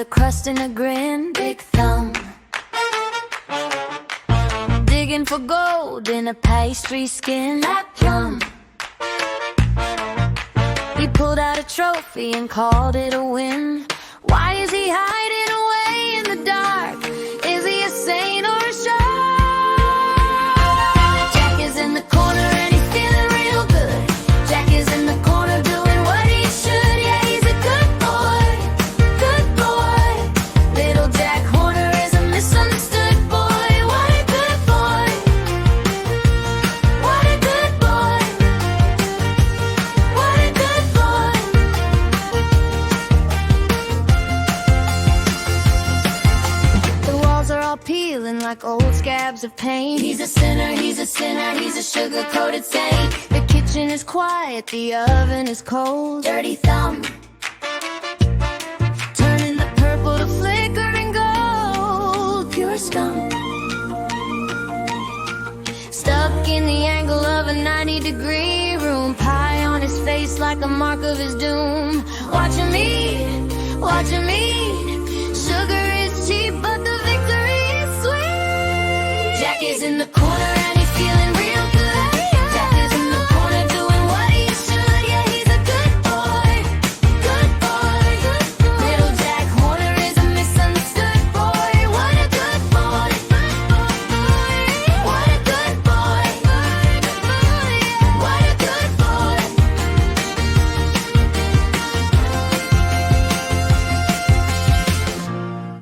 crust and a grin, big thumb. Digging for gold in a pastry skin, that plum. He pulled out a trophy and called it a win. Why is he hiding away in the dark? Is he a saint or a shark? Jack is in the corner and he's feeling real good. Jack is in the corner doing what he should. Yeah, he's a good boy, good boy. Little Jack Horner is a misunderstood boy. What a good boy, what a good boy, what a good boy. The walls are all peeling like old scabs of paint. He's a sinner, he's a sinner, he's a sugar-coated saint. The kitchen is quiet, the oven is cold. Dirty thumb, turning the purple to flickering gold. Pure scum, stuck in the angle of a 90-degree room. Pie on his face like a mark of his doom. Watching me